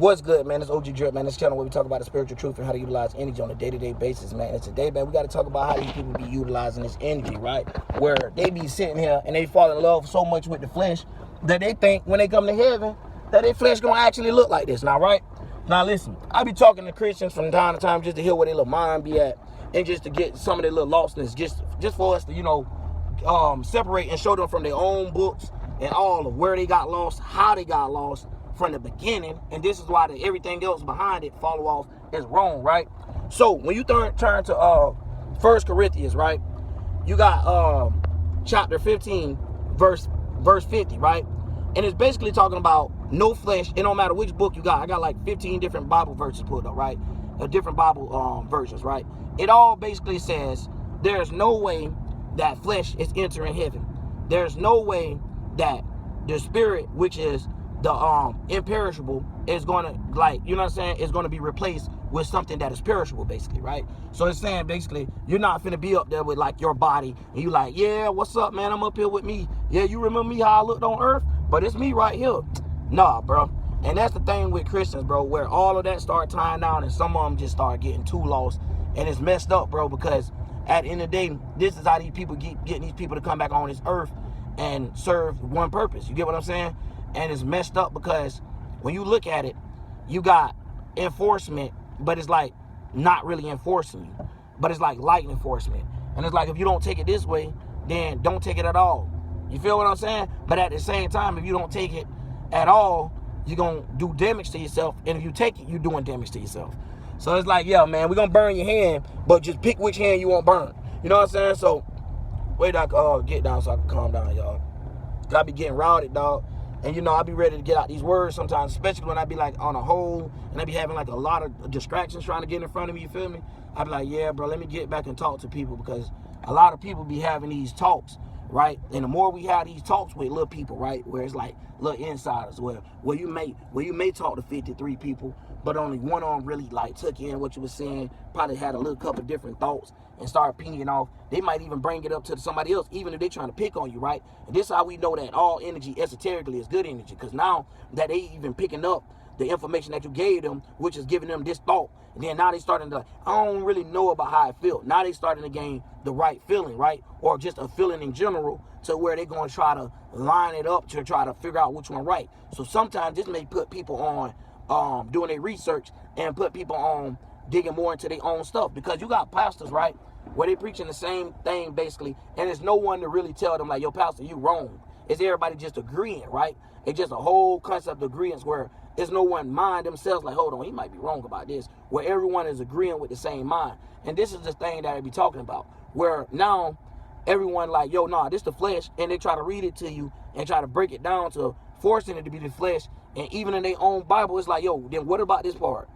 What's good, man? It's OG Drip, man. This channel where we talk about the spiritual truth and how to utilize energy on a day-to-day basis, man. And today, man, we got to talk about how these people be utilizing this energy, right? Where they be sitting here and they fall in love so much with the flesh that they think when they come to heaven that their flesh gonna actually look like this. Now, right? Now, listen, I be talking to Christians from time to time just to hear where their little mind be at and just to get some of their little lostness, just for us to, separate and show them from their own books and all of where they got lost, how they got lost from the beginning, and this is why everything else behind it follow off is wrong, right? So when you turn to 1 Corinthians, right, you got chapter 15 verse 50, right? And it's basically talking about no flesh. It don't matter which book you got. I got like 15 different Bible verses pulled up, right? Different Bible versions, right? It all basically says there's no way that flesh is entering heaven. There's no way that the spirit, which is the imperishable, is gonna, like, you know what I'm saying, is gonna be replaced with something that is perishable, basically, right? So it's saying basically you're not finna be up there with like your body and you like, yeah, what's up, man? I'm up here with me. Yeah, you remember me how I looked on earth, but it's me right here. Nah, bro. And that's the thing with Christians, bro, where all of that start tying down and some of them just start getting too lost, and it's messed up, bro, because at the end of the day, this is how these people keep getting these people to come back on this earth and serve one purpose. You get what I'm saying? And it's messed up because when you look at it, you got enforcement, but it's like not really enforcing you, but it's like light enforcement. And it's like, if you don't take it this way, then don't take it at all. You feel what I'm saying? But at the same time, if you don't take it at all, you're going to do damage to yourself. And if you take it, you're doing damage to yourself. So it's like, yeah, man, we're going to burn your hand, but just pick which hand you want burn. You know what I'm saying? So wait, I get down so I can calm down, y'all. I be getting routed, dog. And, you know, I be ready to get out these words sometimes, especially when I be, like, on a hole, and I be having, like, a lot of distractions trying to get in front of me, you feel me? I be like, yeah, bro, let me get back and talk to people, because a lot of people be having these talks, right? And the more we have these talks with little people, right, where it's like little insiders, where you may talk to 53 people, but only one of them really, like, took in what you were saying, probably had a little couple different thoughts and start pinging off. They might even bring it up to somebody else, even if they're trying to pick on you, right? And this is how we know that all energy esoterically is good energy, because now that they even picking up the information that you gave them, which is giving them this thought, and then now they starting to, like, I don't really know about how I feel. Now they starting to gain the right feeling, right? Or just a feeling in general, to where they're going to try to line it up to try to figure out which one right. So sometimes this may put people on doing their research and put people on digging more into their own stuff, because you got pastors, right, where they preaching the same thing basically, and there's no one to really tell them like, yo, pastor, you wrong. It's everybody just agreeing, right? It's just a whole concept of agreement where there's no one mind themselves like, hold on, he might be wrong about this, where everyone is agreeing with the same mind. And this is the thing that I be talking about, where now everyone like, yo, nah, this the flesh, and they try to read it to you and try to break it down to forcing it to be the flesh. And even in their own Bible, it's like, yo, then what about this part?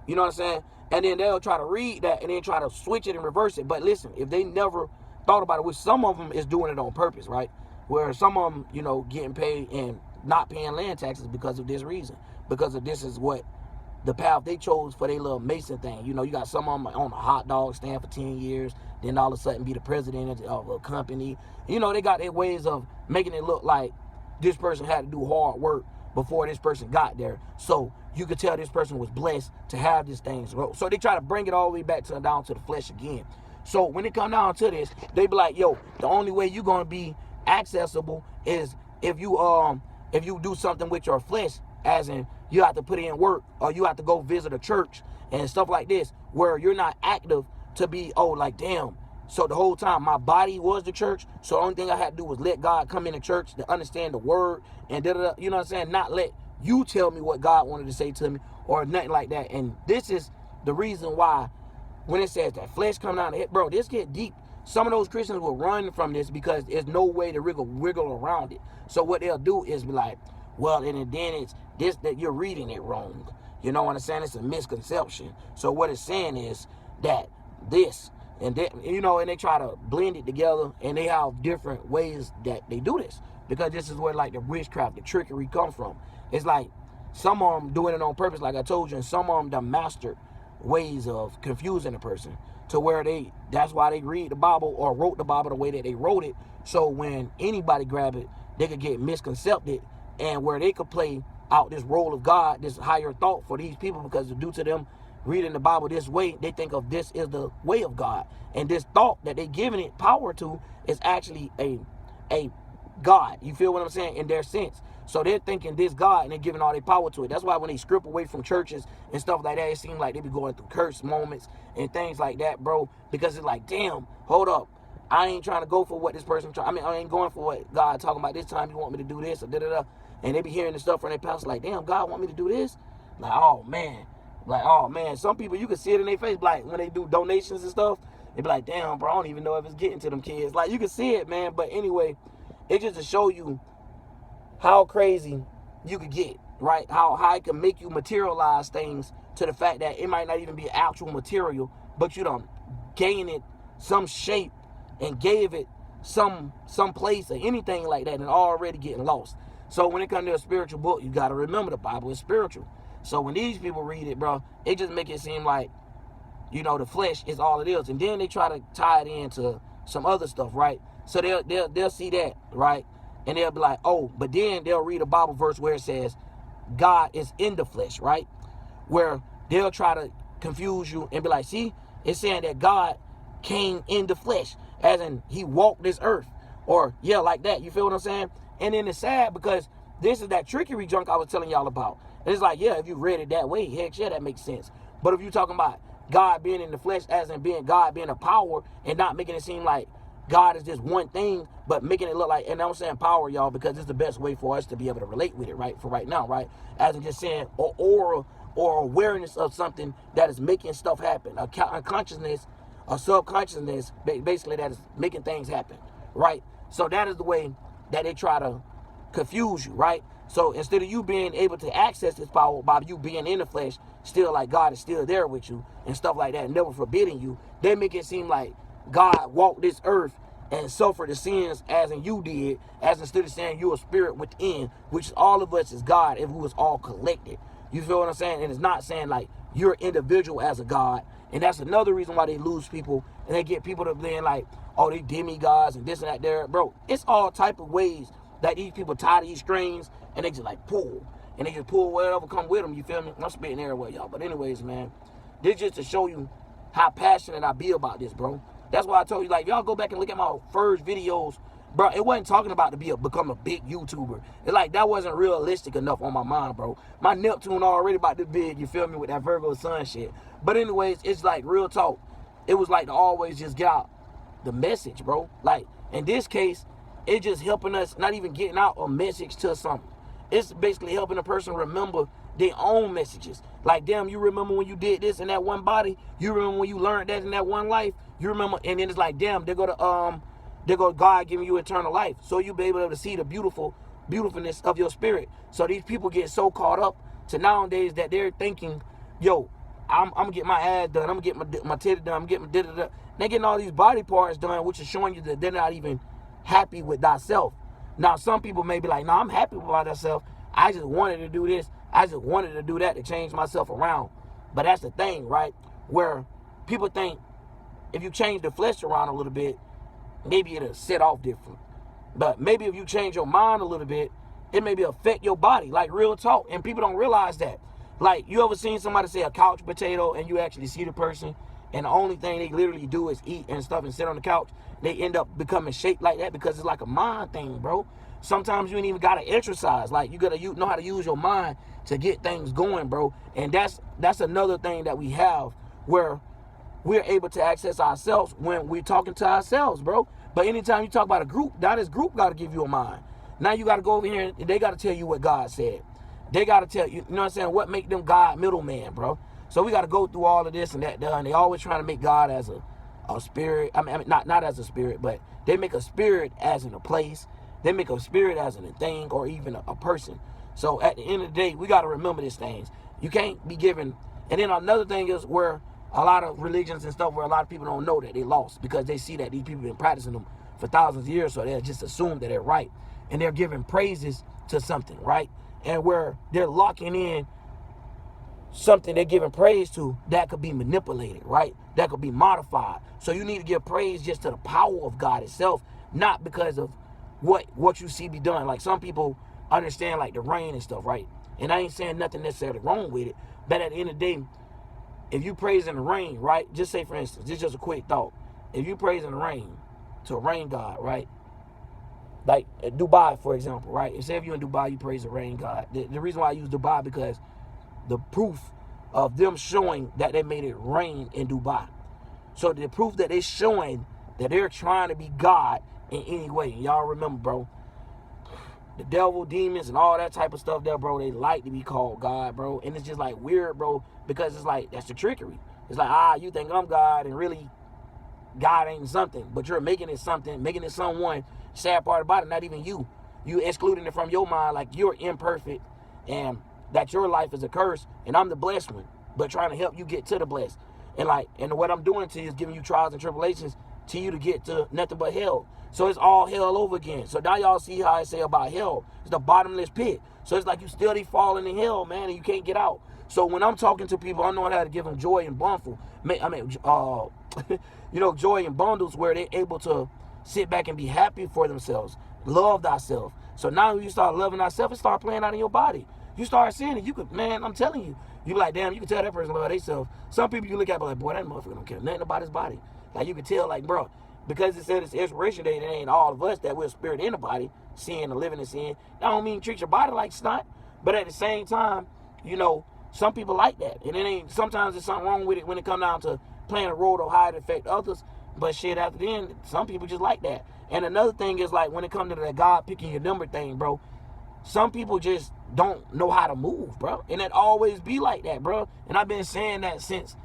You know what I'm saying? And then they'll try to read that and then try to switch it and reverse it. But listen, if they never thought about it, which some of them is doing it on purpose, right? Where some of them, you know, getting paid and not paying land taxes because of this reason. Because of this is what the path they chose for their little Mason thing. You know, you got some of them on a hot dog stand for 10 years, then all of a sudden be the president of a company. You know, they got their ways of making it look like this person had to do hard work before this person got there. So you could tell this person was blessed to have these things. So they try to bring it all the way back down to the flesh again. So when it come down to this, they be like, yo, the only way you're gonna be accessible is if you do something with your flesh, as in you have to put in work, or you have to go visit a church and stuff like this, where you're not active to be, oh, like, damn, so the whole time my body was the church, so the only thing I had to do was let God come into church to understand the word and da-da-da, you know what I'm saying? Not let you tell me what God wanted to say to me or nothing like that. And this is the reason why when it says that flesh come down the head, bro, this get deep. Some of those Christians will run from this because there's no way to wiggle around it. So what they'll do is be like, well, and then it's this, that you're reading it wrong. You know what I'm saying? It's a misconception. So what it's saying is that this and that, you know, and they try to blend it together, and they have different ways that they do this, because this is where like the witchcraft, the trickery come from. It's like some of them doing it on purpose, like I told you, and some of them the mastered ways of confusing a person to where that's why they read the Bible or wrote the Bible the way that they wrote it. So when anybody grab it, they could get misconcepted, and where they could play out this role of God, this higher thought for these people, because due to them reading the Bible this way, they think of this is the way of God. And this thought that they're giving it power to is actually a God. You feel what I'm saying? In their sense. So they're thinking this God and they're giving all their power to it. That's why when they strip away from churches and stuff like that, it seems like they be going through curse moments and things like that, bro. Because it's like, damn, hold up. I ain't trying to go for what this person I ain't going for what God talking about this time. You want me to do this or da-da-da. And they be hearing the stuff from their pastor like, damn, God want me to do this? Like, oh, man. Like, oh, man. Some people, you can see it in their face. Like, when they do donations and stuff, they be like, damn, bro, I don't even know if it's getting to them kids. Like, you can see it, man. But anyway, it's just to show you how crazy you could get, right? How it can make you materialize things to the fact that it might not even be actual material, but you don't gain it some shape and gave it some place or anything like that and already getting lost. So when it comes to a spiritual book, you got to remember the Bible is spiritual. So when these people read it, bro, it just make it seem like, you know, the flesh is all it is. And then they try to tie it into some other stuff, right? So they'll see that, right? And they'll be like, oh, but then they'll read a Bible verse where it says God is in the flesh, right? Where they'll try to confuse you and be like, see, it's saying that God came in the flesh, as in he walked this earth, or yeah, like that. You feel what I'm saying? And then it's sad because this is that trickery junk I was telling y'all about. And it's like, yeah, if you read it that way, heck yeah, that makes sense. But if you're talking about God being in the flesh, as in being God being a power, and not making it seem like God is just one thing, but making it look like, and I'm saying power, y'all, because it's the best way for us to be able to relate with it, right? For right now, right? As in just saying, or aura, or awareness of something that is making stuff happen, a consciousness, a subconsciousness, basically, that is making things happen, right? So that is the way that they try to confuse you, right? So instead of you being able to access this power by you being in the flesh, still like God is still there with you and stuff like that, never forbidding you, they make it seem like God walked this earth and suffered the sins as in you did, as instead of saying you're a spirit within, which all of us is God if we was all collected. You feel what I'm saying? And it's not saying like you're individual as a God. And that's another reason why they lose people and they get people to being like, oh, they demigods and this and that there. Bro, it's all type of ways that these people tie these strings and they just like pull. And they just pull whatever come with them, you feel me? I'm spitting everywhere, y'all. But anyways, man, this just to show you how passionate I be about this, bro. That's why I told you, like, y'all go back and look at my first videos, bro. It wasn't talking about to become a big YouTuber. It's like that wasn't realistic enough on my mind, bro. My Neptune already about this big, you feel me, with that Virgo sun shit. But anyways, it's like real talk. It was like to always just get out the message, bro. Like, in this case, it's just helping us not even getting out a message to something. It's basically helping a person remember their own messages. Like, damn, you remember when you did this in that one body? You remember when you learned that in that one life? You remember? And then it's like, damn, there go God giving you eternal life. So you be able to see the beautifulness of your spirit. So these people get so caught up to nowadays that they're thinking, yo, I'm gonna get my ass done. I'm gonna get my titty done. I'm getting my da-da-da. They're getting all these body parts done, which is showing you that they're not even happy with thyself. Now, some people may be like, no, I'm happy with myself. I just wanted to do this. I just wanted to do that to change myself around. But that's the thing, right? Where people think if you change the flesh around a little bit, maybe it'll set off different. But maybe if you change your mind a little bit, it maybe affect your body, like real talk. And people don't realize that. Like, you ever seen somebody say a couch potato and you actually see the person and the only thing they literally do is eat and stuff and sit on the couch? They end up becoming shaped like that because it's like a mind thing, bro. Sometimes you ain't even got to exercise. Like, you got to know how to use your mind to get things going, bro. And that's another thing that we have where we're able to access ourselves when we're talking to ourselves, bro. But anytime you talk about a group, now this group got to give you a mind. Now you got to go over here and they got to tell you what God said. They got to tell you, you know what I'm saying, what make them God middleman, bro. So we got to go through all of this and that done. They always trying to make God as a spirit. I mean, not as a spirit, but they make a spirit as in a place. They make a spirit as in a thing or even a person. So at the end of the day, we got to remember these things. You can't be given. And then another thing is where a lot of religions and stuff where a lot of people don't know that they lost because they see that these people been practicing them for thousands of years, so they'll just assume that they're right. And they're giving praises to something, right? And where they're locking in something they're giving praise to that could be manipulated, right? That could be modified. So you need to give praise just to the power of God itself, not because of what you see be done. Like, some people understand like the rain and stuff, right? And I ain't saying nothing necessarily wrong with it. But at the end of the day, if you praise in the rain, right? Just say, for instance, this is just a quick thought. If you praise in the rain to a rain god, right? Like Dubai, for example, right? Say if you're in Dubai, you praise the rain god. The reason why I use Dubai because the proof of them showing that they made it rain in Dubai. So the proof that they're showing that they're trying to be God in any way. Y'all remember, bro, the devil, demons, and all that type of stuff there, bro, they like to be called God, bro. And it's just like weird, bro, because it's like that's the trickery. It's like, you think I'm God, and really God ain't something, but you're making it something, making it someone. Sad part about it, not even you. You excluding it from your mind like you're imperfect and that your life is a curse and I'm the blessed one, but trying to help you get to the blessed. And what I'm doing to you is giving you trials and tribulations to you to get to nothing but hell. So it's all hell over again. So now y'all see how I say about hell. It's the bottomless pit. So it's like you still falling in hell, man, and you can't get out. So when I'm talking to people, I know how to give them joy and bundle. Joy and bundles where they're able to sit back and be happy for themselves. Love thyself. So now when you start loving thyself, it start playing out in your body. You start seeing it. You could, man, I'm telling you. You be like, damn, you can tell that person love themselves. Some people you look at, like, boy, that motherfucker don't care nothing about his body. Like, you can tell, like, bro, because it said it's inspiration day, it ain't all of us that we're spirit in the body, seeing and living and seeing. That don't mean treat your body like snot. But at the same time, some people like that. And it ain't, sometimes there's something wrong with it when it comes down to playing a role of how it affect others. But shit, after the end, some people just like that. And another thing is, like, when it comes to that God picking your number thing, bro, some people just don't know how to move, bro. And it always be like that, bro. And I've been saying that since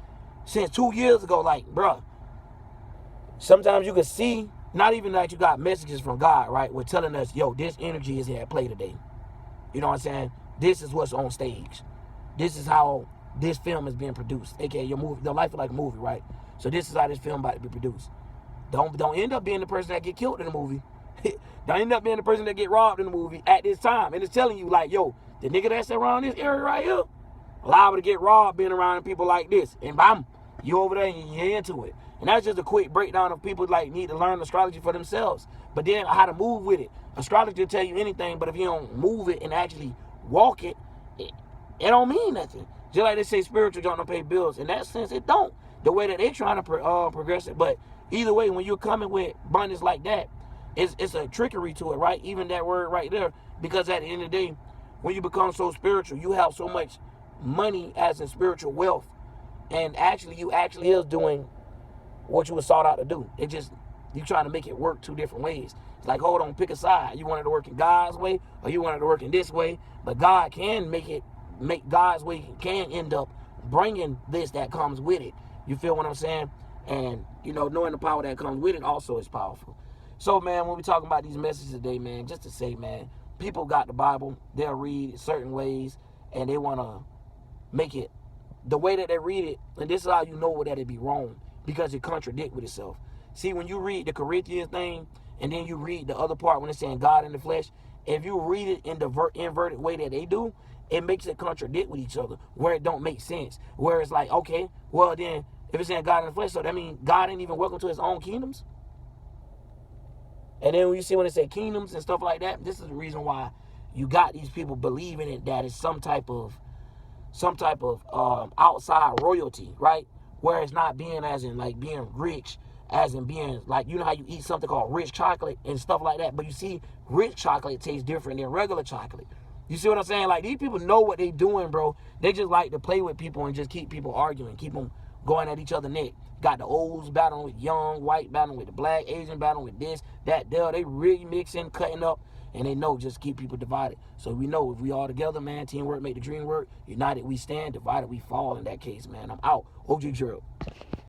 2 years ago, like, bro, sometimes you can see, not even that you got messages from God, right? We're telling us, yo, this energy is here at play today. You know what I'm saying? This is what's on stage. This is how this film is being produced. AKA your movie, the life is like a movie, right? So this is how this film about to be produced. Don't end up being the person that get killed in the movie. Don't end up being the person that get robbed in the movie at this time. And it's telling you, like, yo, the nigga that's around this area right here, liable to get robbed being around people like this. And bam, you over there and you're into it. And that's just a quick breakdown of people like need to learn astrology for themselves. But then how to move with it. Astrology will tell you anything, but if you don't move it and actually walk it, it don't mean nothing. Just like they say spiritual don't pay bills. In that sense, it don't. The way that they're trying to progress it. But either way, when you're coming with abundance like that, it's a trickery to it, right? Even that word right there. Because at the end of the day, when you become so spiritual, you have so much money as in spiritual wealth. And you actually is doing what you were sought out to do. It just, you trying to make it work two different ways. It's like, hold on, pick a side. You wanted to work in God's way, or you wanted to work in this way. But God can make God's way can end up bringing this that comes with it. You feel what I'm saying? And, knowing the power that comes with it also is powerful. So, man, when we talking about these messages today, man, just to say, man, people got the Bible. They'll read certain ways, and they want to make it the way that they read it. And this is how you know that it be wrong, because it contradicts with itself. See, when you read the Corinthians thing, and then you read the other part when it's saying God in the flesh, if you read it in the inverted way that they do, it makes it contradict with each other, where it don't make sense. Where it's like, okay, well then, if it's saying God in the flesh, so that means God ain't even welcome to his own kingdoms. And then when you see when they say kingdoms and stuff like that, this is the reason why you got these people believing it, that it's some type of outside royalty, right? Where it's not being as in like being rich, as in being like, how you eat something called rich chocolate and stuff like that. But you see, rich chocolate tastes different than regular chocolate. You see what I'm saying? Like, these people know what they doing, bro. They just like to play with people and just keep people arguing, keep them going at each other's neck. Got the olds battling with young, white battling with the black, Asian battling with this, that, there. They really mixing, cutting up, and they know just keep people divided. So we know if we all together, man, teamwork make the dream work. United we stand, divided we fall in that case, man. I'm out. OG Gerald.